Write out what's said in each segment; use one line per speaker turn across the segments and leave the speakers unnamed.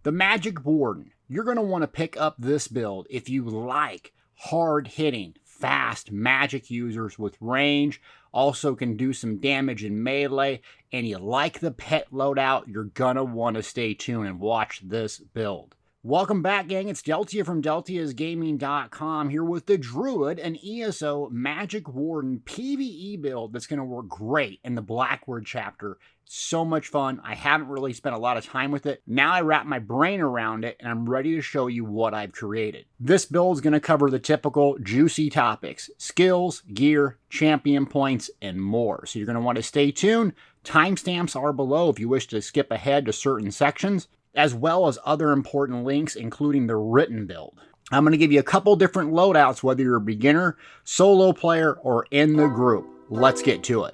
The Magicka Warden. You're going to want to pick up this build if you like hard-hitting, fast magic users with range, also can do some damage in melee, and you like the pet loadout, you're going to want to stay tuned and watch this build. Welcome back, gang. It's Deltia from Deltiasgaming.com here with the Druid, an ESO Magicka Warden PvE build that's going to work great in the Blackwood chapter. So much fun. I haven't really spent a lot of time with it. Now I wrap my brain around it and I'm ready to show you what I've created. This build is going to cover the typical juicy topics: skills, gear, champion points, and more. So you're going to want to stay tuned. Timestamps are below if you wish to skip ahead to certain sections, as well as other important links, including the written build. I'm going to give you a couple different loadouts, whether you're a beginner, solo player, or in the group. Let's get to it.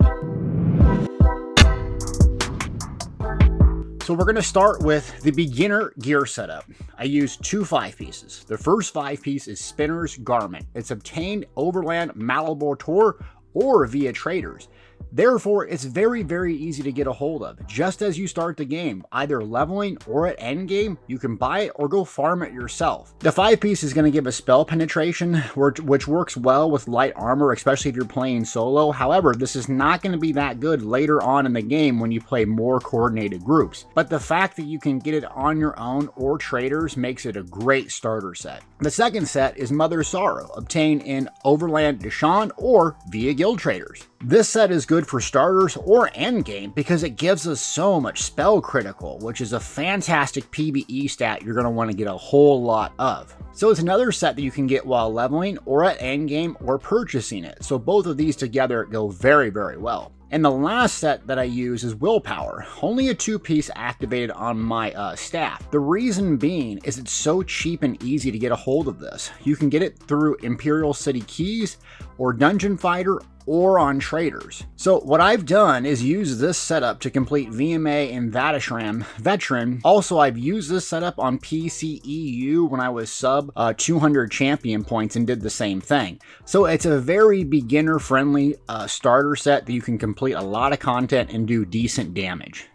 So we're going to start with the beginner gear setup. I use two 5-pieces. The first 5-piece is Spinner's Garment. It's obtained overland Malleable Tour or via traders. Therefore, it's very, very easy to get a hold of. Just as you start the game, either leveling or at endgame, you can buy it or go farm it yourself. The 5-piece is going to give a spell penetration, which works well with light armor, especially if you're playing solo. However, this is not going to be that good later on in the game when you play more coordinated groups. But the fact that you can get it on your own or traders makes it a great starter set. The second set is Mother's Sorrow, obtained in Overland Deshawn or via guild traders. This set is good for starters or endgame because it gives us so much spell critical, which is a fantastic PvE stat you're going to want to get a whole lot of. So it's another set that you can get while leveling or at endgame or purchasing it. So both of these together go very, very well. And the last set that I use is Willpower, only a 2-piece activated on my staff. The reason being is it's so cheap and easy to get a hold of this. You can get it through Imperial City Keys or Dungeon Fighter or on traders. So what I've done is use this setup to complete VMA and Veteran. Also, I've used this setup on PCEU when I was sub 200 champion points and did the same thing. So it's a very beginner friendly starter set that you can complete a lot of content and do decent damage.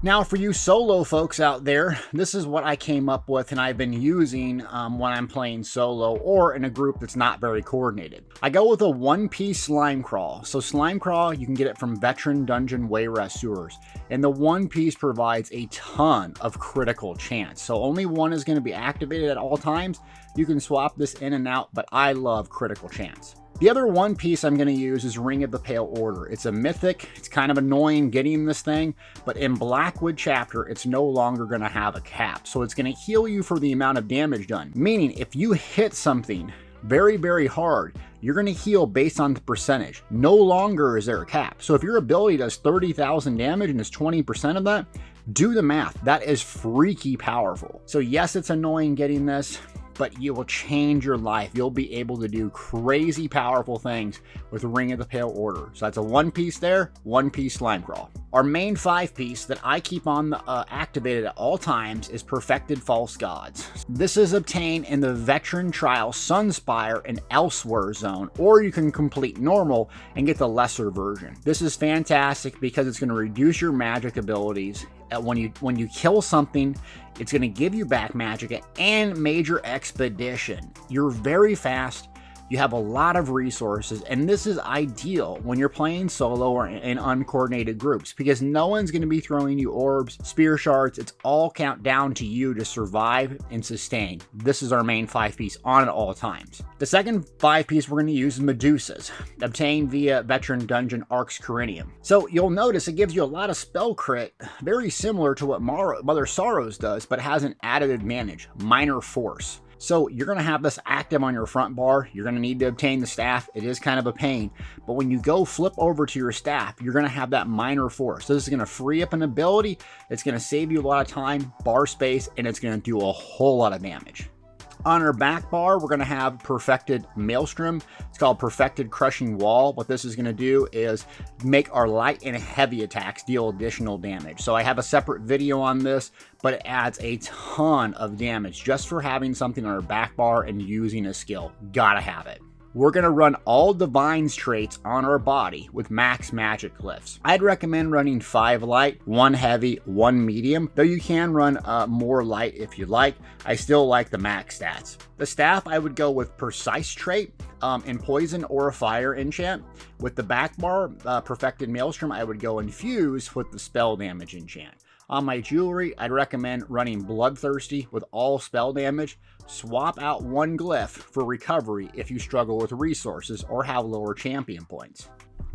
Now, for you solo folks out there, this is what I came up with and I've been using when I'm playing solo or in a group that's not very coordinated. I go with a 1-piece Slime Crawl. So Slime Crawl, you can get it from Veteran Dungeon Wayrest Sewers. And the 1-piece provides a ton of critical chance. So only one is going to be activated at all times. You can swap this in and out, but I love critical chance. The other 1-piece I'm going to use is Ring of the Pale Order. It's a mythic. It's kind of annoying getting this thing, but in Blackwood chapter, it's no longer going to have a cap. So it's going to heal you for the amount of damage done. Meaning, if you hit something very, very hard, you're going to heal based on the percentage. No longer is there a cap. So if your ability does 30,000 damage and is 20% of that, do the math. That is freaky powerful. So yes, it's annoying getting this, but you will change your life. You'll be able to do crazy powerful things with Ring of the Pale Order. So that's a 1-piece there, 1-piece Slime Crawl. Our main 5-piece that I keep on activated at all times is Perfected False Gods. This is obtained in the Veteran Trial Sunspire and Elsewhere zone, or you can complete normal and get the lesser version. This is fantastic because it's going to reduce your magic abilities. When you kill something, it's going to give you back Magicka and Major Expedition. You're very fast. You have a lot of resources, and this is ideal when you're playing solo or in uncoordinated groups because no one's going to be throwing you orbs, spear shards. It's all count down to you to survive and sustain. This is our main 5-piece on at all times. The second 5-piece we're going to use is Medusas, obtained via Veteran Dungeon Arx Corinium. So you'll notice it gives you a lot of spell crit, very similar to what Mother Sorrows does, but has an added advantage, Minor Force. So you're going to have this active on your front bar. You're going to need to obtain the staff. It is kind of a pain, but when you go flip over to your staff, you're going to have that Minor Force. So this is going to free up an ability. It's going to save you a lot of time, bar space, and it's going to do a whole lot of damage. On our back bar, we're going to have Perfected Maelstrom. It's called Perfected Crushing Wall. What this is going to do is make our light and heavy attacks deal additional damage. So I have a separate video on this, but it adds a ton of damage just for having something on our back bar and using a skill. Gotta have it. we're going to run all Divine's traits on our body with max magic glyphs. I'd recommend running 5 light, 1 heavy, 1 medium, though you can run more light if you like. I still like the max stats. The staff, I would go with precise trait in poison or a fire enchant. With the back bar, perfected maelstrom, I would go infuse with the spell damage enchant. On my jewelry, I'd recommend running Bloodthirsty with all spell damage. Swap out 1 glyph for recovery if you struggle with resources or have lower champion points.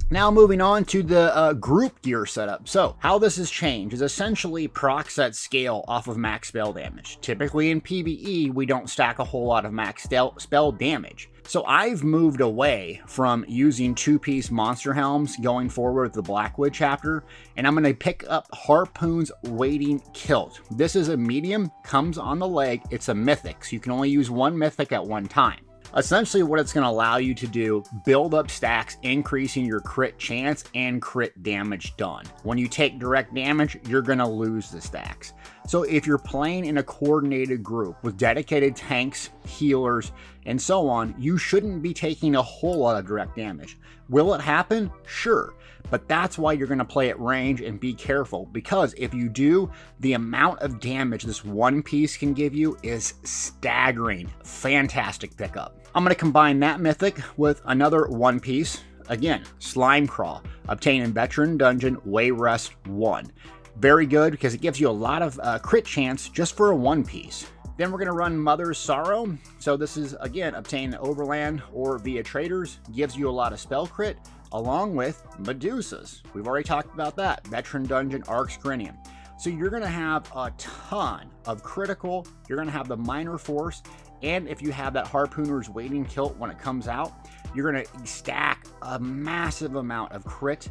Now moving on to the group gear setup. So how this has changed is essentially procs that scale off of max spell damage. Typically in PvE, we don't stack a whole lot of max spell damage. So I've moved away from using 2-piece monster helms going forward with the Blackwood chapter, and I'm going to pick up Harpoon's Wading Kilt. This is a medium, comes on the leg, it's a mythic, so you can only use 1 mythic at one time. Essentially what it's going to allow you to do, build up stacks, increasing your crit chance and crit damage done. When you take direct damage, you're going to lose the stacks. So if you're playing in a coordinated group with dedicated tanks, healers, and so on, you shouldn't be taking a whole lot of direct damage. Will it happen? Sure. But that's why you're going to play at range and be careful, because if you do, the amount of damage this one piece can give you is staggering. Fantastic pickup. I'm going to combine that mythic with another one piece. Again, Slime Crawl. Obtain in Veteran Dungeon Wayrest 1. Very good because it gives you a lot of crit chance just for a one piece. Then we're going to run Mother's Sorrow. So this is, again, obtained overland or via traders. Gives you a lot of spell crit, along with Medusas. We've already talked about that. Veteran Dungeon Arx Crinium. So you're going to have a ton of critical. You're going to have the minor force. And if you have that Harpooner's Wading Kilt when it comes out, you're going to stack a massive amount of crit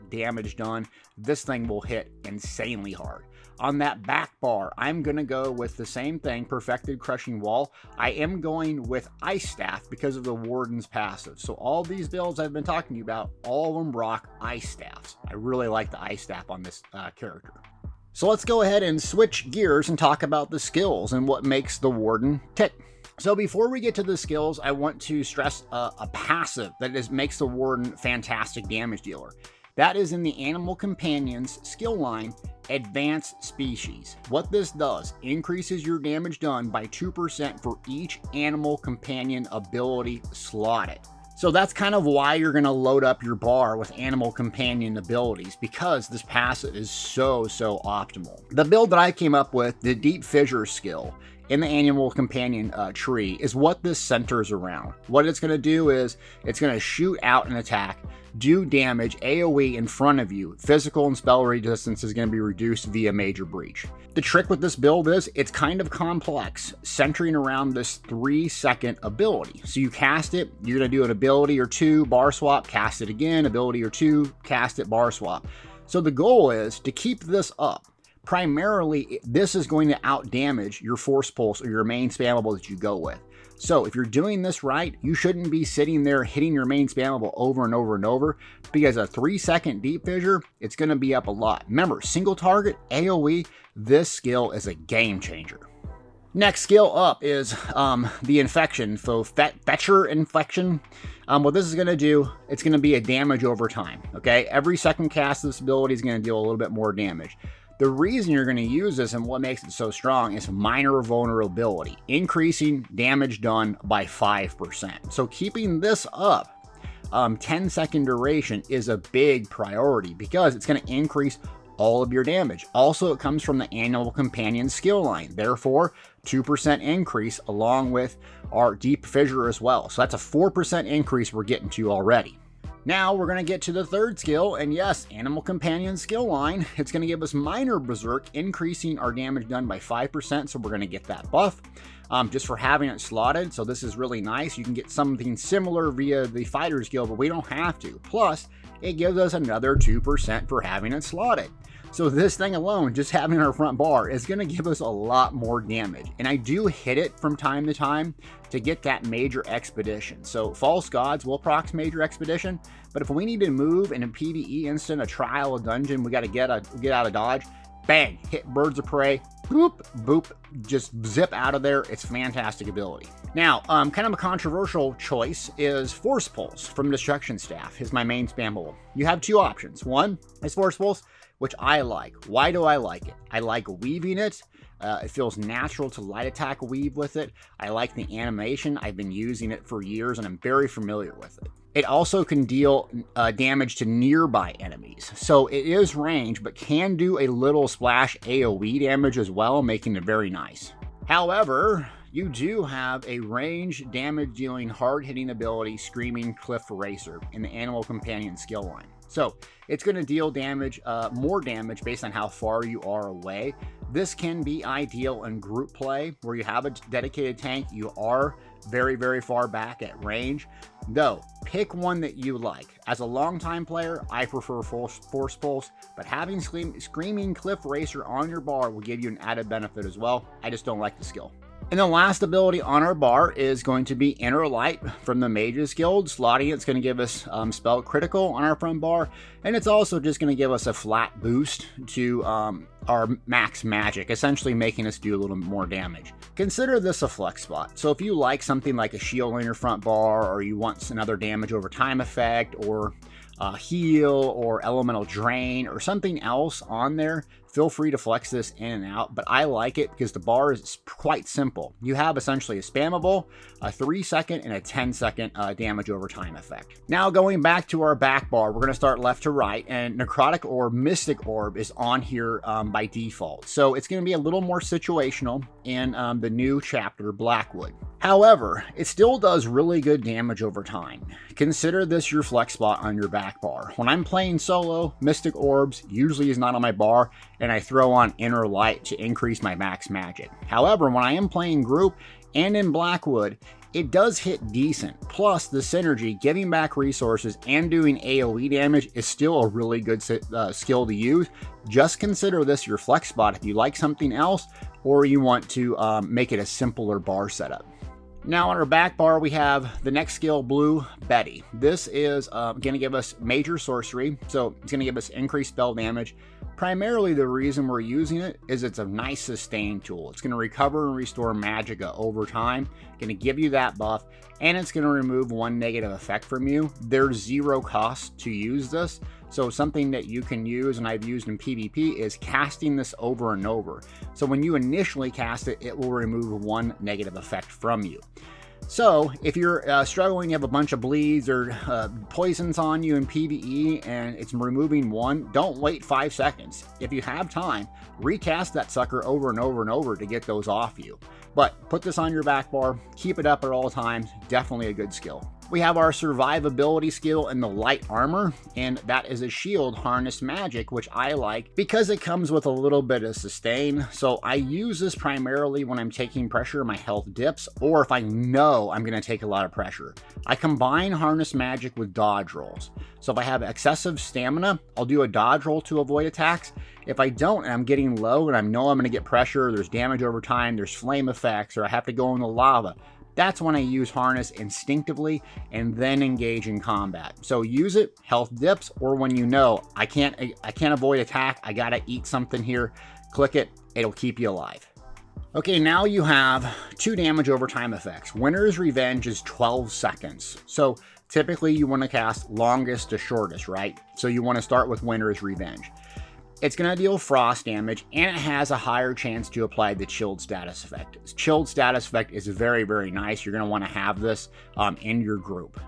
damage done. This thing will hit insanely hard. On that back bar, I'm going to go with the same thing, Perfected Crushing Wall. I am going with Ice Staff because of the Warden's passive. So all these builds I've been talking to you about, all of them rock Ice Staffs. I really like the Ice Staff on this character. So let's go ahead and switch gears and talk about the skills and what makes the Warden tick. So before we get to the skills, I want to stress a passive that makes the Warden fantastic damage dealer. That is in the Animal Companions skill line, Advanced Species. What this does, increases your damage done by 2% for each Animal Companion ability slotted. So that's kind of why you're going to load up your bar with Animal Companion abilities, because this passive is so optimal. The build that I came up with, the Deep Fissure skill, in the Animal Companion tree is what this centers around. What it's going to do is it's going to shoot out an attack, do damage, AoE in front of you. Physical and spell resistance is going to be reduced via Major Breach. The trick with this build is it's kind of complex, centering around this 3-second ability. So you cast it, you're going to do an ability or 2, bar swap, cast it again, ability or 2, cast it, bar swap. So the goal is to keep this up. Primarily, this is going to outdamage your Force Pulse or your main spammable that you go with. So if you're doing this right, you shouldn't be sitting there hitting your main spammable over and over and over, because a 3-second Deep Fissure, it's going to be up a lot. Remember, single target, AoE, this skill is a game changer. Next skill up is the Infection, so Fetcher Infection. What this is going to do, it's going to be a damage over time, okay? Every second cast of this ability is going to deal a little bit more damage. The reason you're going to use this and what makes it so strong is minor vulnerability, increasing damage done by 5%. So keeping this up, 10-second duration is a big priority because it's going to increase all of your damage. Also, it comes from the Animal Companion skill line. Therefore, 2% increase along with our Deep Fissure as well. So that's a 4% increase we're getting to already. Now we're going to get to the third skill, and yes, Animal Companion skill line. It's going to give us Minor Berserk, increasing our damage done by 5%, so we're going to get that buff just for having it slotted. So this is really nice. You can get something similar via the Fighter's Guild, but we don't have to. Plus, it gives us another 2% for having it slotted. So this thing alone, just having our front bar, is going to give us a lot more damage. And I do hit it from time to time to get that Major Expedition. So False Gods will proc Major Expedition, but if we need to move in a PvE instant, a trial, a dungeon, we got to get out of dodge, bang, hit Birds of Prey, boop, boop, just zip out of there. It's fantastic ability. Now, kind of a controversial choice is Force Pulse from Destruction Staff is my main spammable. You have two options. One is Force Pulse, which I like. Why do I like it? I like weaving it. It feels natural to light attack weave with it. I like the animation. I've been using it for years and I'm very familiar with it. It also can deal damage to nearby enemies. So it is range, but can do a little splash AoE damage as well, making it very nice. However, you do have a range damage dealing hard hitting ability, Screaming Cliff Racer, in the Animal Companion skill line. So it's going to deal damage, more damage based on how far you are away. This can be ideal in group play where you have a dedicated tank, you are very, very far back at range. Though, pick one that you like. As a longtime player, I prefer Force Pulse, but having Screaming Cliff Racer on your bar will give you an added benefit as well. I just don't like the skill. And the last ability on our bar is going to be Inner Light from the Mages Guild. Slotting it's going to give us spell critical on our front bar, and it's also just going to give us a flat boost to our max magic, essentially making us do a little more damage. Consider this a flex spot. So if you like something like a shield on your front bar, or you want another damage over time effect, or heal, or elemental drain, or something else on there, feel free to flex this in and out, but I like it because the bar is quite simple. You have essentially a spammable, a 3-second, and a 10-second damage over time effect. Now going back to our back bar, we're going to start left to right, and Necrotic Orb, Mystic Orb is on here by default. So it's going to be a little more situational in the new chapter, Blackwood. However, it still does really good damage over time. Consider this your flex spot on your back bar. When I'm playing solo, Mystic Orbs usually is not on my bar, and I throw on Inner Light to increase my max magic. However, when I am playing group and in Blackwood, it does hit decent. Plus, the synergy, giving back resources and doing AoE damage is still a really good skill to use. Just consider this your flex spot if you like something else, or you want to make it a simpler bar setup. Now on our back bar, we have the next skill, Blue Betty. This is going to give us major sorcery, so it's going to give us increased spell damage. Primarily the reason we're using it is it's a nice sustain tool. It's going to recover and restore Magicka over time, going to give you that buff, and it's going to remove one negative effect from you. There's zero cost to use this, so something that you can use, and I've used in PvP, is casting this over and over. So when you initially cast it, it will remove one negative effect from you. So if you're struggling, you have a bunch of bleeds or poisons on you in PvE and it's removing one, don't wait 5 seconds. If you have time, recast that sucker over and over and over to get those off you. But put this on your back bar, keep it up at all times, definitely a good skill. We have our survivability skill in the light armor, and that is a shield harness magic, which I like because it comes with a little bit of sustain. So I use this primarily when I'm taking pressure, my health dips, or if I know I'm going to take a lot of pressure. I combine harness magic with dodge rolls. So if I have excessive stamina, I'll do a dodge roll to avoid attacks. If I don't and I'm getting low and I know I'm going to get pressure, there's damage over time, there's flame effects, or I have to go in the lava, that's when I use harness instinctively and then engage in combat. So use it, health dips, or when you know I can't avoid attack, I gotta eat something here, click it, it'll keep you alive. Okay, now you have 2 damage over time effects. Winter's Revenge is 12 seconds. So typically you want to cast longest to shortest, right? So you want to start with Winter's Revenge. It's going to deal frost damage, and it has a higher chance to apply the chilled status effect. Chilled status effect is very, very nice. You're going to want to have this in your group.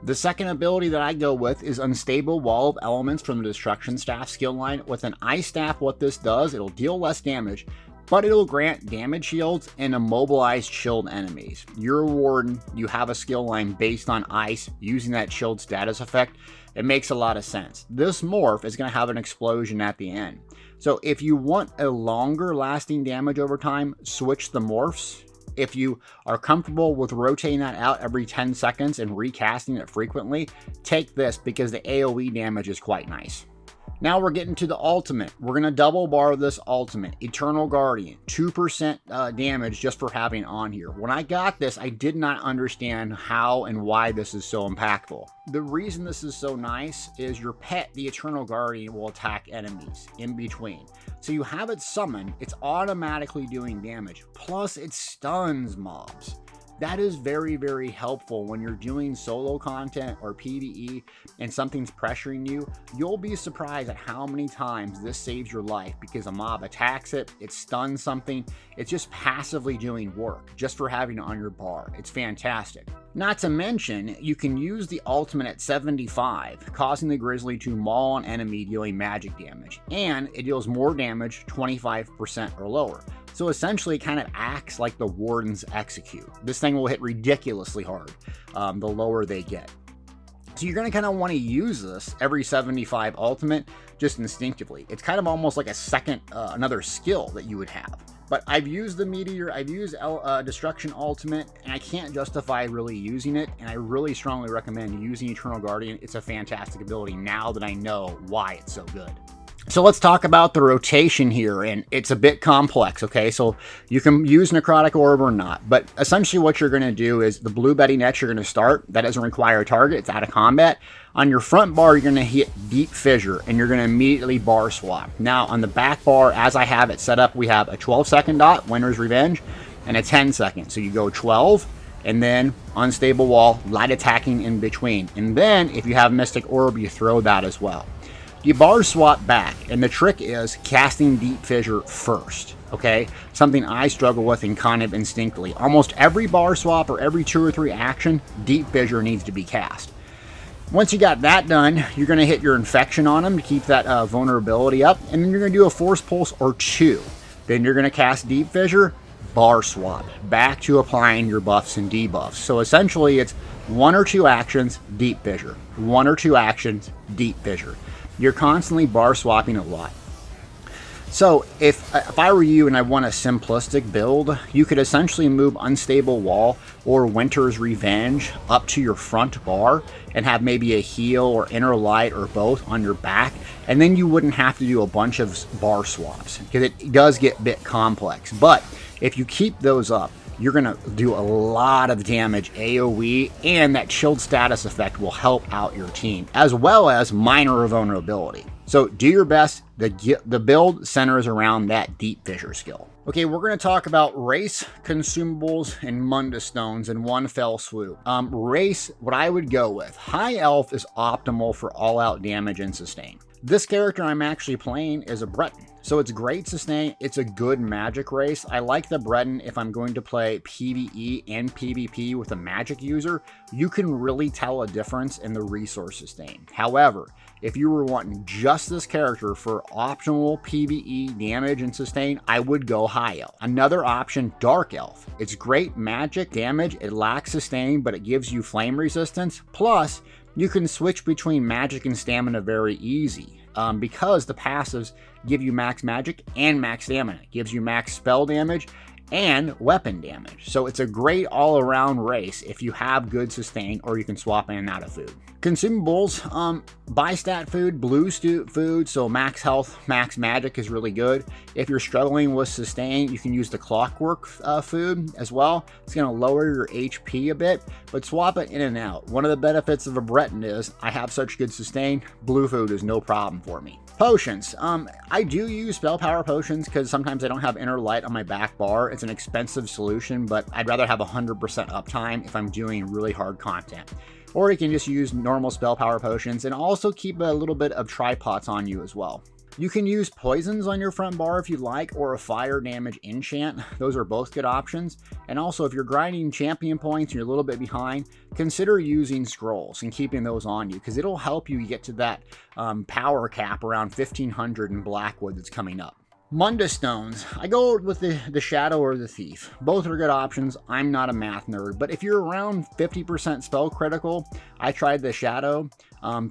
The second ability that I go with is Unstable Wall of Elements from the Destruction Staff skill line. With an Ice Staff, what this does, it'll deal less damage, but it'll grant damage shields and immobilize chilled enemies. You're a warden, you have a skill line based on ice, using that chilled status effect. It makes a lot of sense. This morph is going to have an explosion at the end. So if you want a longer lasting damage over time, switch the morphs. If you are comfortable with rotating that out every 10 seconds and recasting it frequently, take this because the AoE damage is quite nice. Now we're getting to the ultimate. We're going to double bar this ultimate. Eternal Guardian, 2% damage just for having it on here. When I got this, I did not understand how and why this is so impactful. The reason this is so nice is your pet, the Eternal Guardian, will attack enemies in between. So you have it summoned, it's automatically doing damage. Plus it stuns mobs. That is very, very helpful when you're doing solo content or PvE and something's pressuring you. You'll be surprised at how many times this saves your life because a mob attacks it, it stuns something. It's just passively doing work just for having it on your bar. It's fantastic. Not to mention, you can use the ultimate at 75, causing the Grizzly to maul an enemy dealing magic damage, and it deals more damage 25% or lower. So essentially it kind of acts like the Warden's Execute. This thing will hit ridiculously hard the lower they get. So you're going to kind of want to use this every 75 ultimate just instinctively. It's kind of almost like a second, another skill that you would have. But I've used the Meteor, I've used Destruction Ultimate, and I can't justify really using it, and I really strongly recommend using Eternal Guardian. It's a fantastic ability now that I know why it's so good. So let's talk about the rotation here, and it's a bit complex, okay? So you can use Necrotic Orb or not, but essentially what you're going to do is the Blue Betty next you're going to start. That doesn't require a target. It's out of combat. On your front bar, you're going to hit Deep Fissure, and you're going to immediately bar swap. Now, on the back bar, as I have it set up, we have a 12-second dot, Winter's Revenge, and a 10-second. So you go 12, and then Unstable Wall, light attacking in between. And then, if you have Mystic Orb, you throw that as well. You bar swap back, and the trick is casting Deep Fissure first, okay? Something I struggle with and kind of instinctively. Almost every bar swap or every 2 or 3 action, Deep Fissure needs to be cast. Once you got that done, you're going to hit your Infection on them to keep that vulnerability up, and then you're going to do a Force Pulse or 2. Then you're going to cast Deep Fissure, bar swap, back to applying your buffs and debuffs. So essentially it's 1 or 2 actions, Deep Fissure. 1 or 2 actions, Deep Fissure. You're constantly bar swapping a lot. So if I were you and I want a simplistic build, you could essentially move Unstable Wall or Winter's Revenge up to your front bar and have maybe a heal or inner light or both on your back, and then you wouldn't have to do a bunch of bar swaps because it does get a bit complex. But if you keep those up, you're going to do a lot of damage AoE, and that chilled status effect will help out your team, as well as minor vulnerability. So do your best. The build centers around that Deep Fissure skill. Okay, we're going to talk about Race, Consumables, and Mundus Stones in one fell swoop. Race, what I would go with. High Elf is optimal for all-out damage and sustain. This character I'm actually playing is a Breton. So it's great sustain, it's a good magic race. I like the Breton if I'm going to play PvE and PvP with a magic user. You can really tell a difference in the resource sustain. However, if you were wanting just this character for optional PvE damage and sustain, I would go High Elf. Another option, Dark Elf. It's great magic damage, it lacks sustain, but it gives you flame resistance. Plus, you can switch between magic and stamina very easy. Because the passives give you max magic and max stamina. It gives you max spell damage and weapon damage. So it's a great all-around race if you have good sustain, or you can swap in and out of food. Consumables, buy stat food, blue food, so max health, max magic is really good. If you're struggling with sustain, you can use the Clockwork food as well. It's going to lower your HP a bit, but swap it in and out. One of the benefits of a Breton is I have such good sustain, blue food is no problem for me. Potions. I do use spell power potions because sometimes I don't have inner light on my back bar. It's an expensive solution, but I'd rather have 100% uptime if I'm doing really hard content. Or you can just use normal spell power potions and also keep a little bit of tripods on you as well. You can use poisons on your front bar if you like, or a fire damage enchant. Those are both good options. And also, if you're grinding champion points and you're a little bit behind, consider using scrolls and keeping those on you, because it'll help you get to that power cap around 1500 in Blackwood that's coming up. Mundus stones. I go with the Shadow or the Thief. Both are good options. I'm not a math nerd, but if you're around 50% spell critical, I tried the Shadow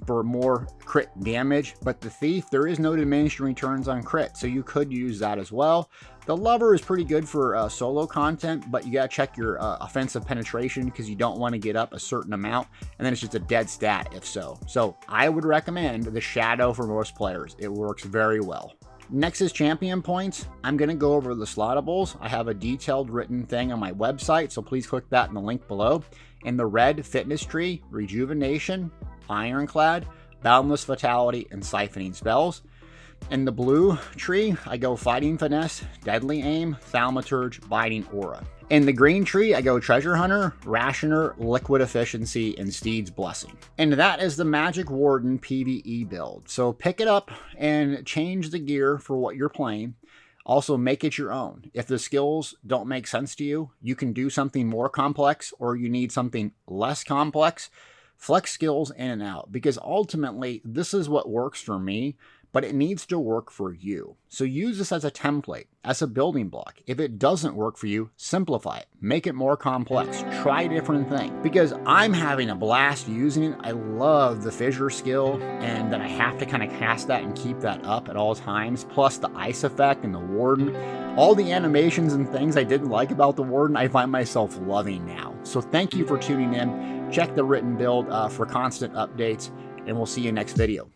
for more crit damage, but the Thief, there is no diminished returns on crit, so you could use that as well. The Lover is pretty good for solo content, but you gotta check your offensive penetration because you don't want to get up a certain amount, and then it's just a dead stat if so. So I would recommend the Shadow for most players. It works very well. Next is champion points. I'm going to go over the slottables. I have a detailed written thing on my website, so please click that in the link below. In the red, Fitness Tree, Rejuvenation, Ironclad, Boundless Vitality, and Siphoning Spells. In the blue tree, I go Fighting Finesse, Deadly Aim, Thaumaturge, Biting Aura. In the green tree, I go Treasure Hunter, Rationer, Liquid Efficiency, and Steed's Blessing. And that is the Magicka Warden PvE build. So pick it up and change the gear for what you're playing. Also, make it your own. If the skills don't make sense to you, you can do something more complex, or you need something less complex. Flex skills in and out, because ultimately, this is what works for me, but it needs to work for you. So use this as a template, as a building block. If it doesn't work for you, simplify it, make it more complex, try different things. Because I'm having a blast using it. I love the fissure skill, and that I have to kind of cast that and keep that up at all times, plus the ice effect and the Warden. All the animations and things I didn't like about the Warden, I find myself loving now. So thank you for tuning in. Check the written build for constant updates, and we'll see you next video.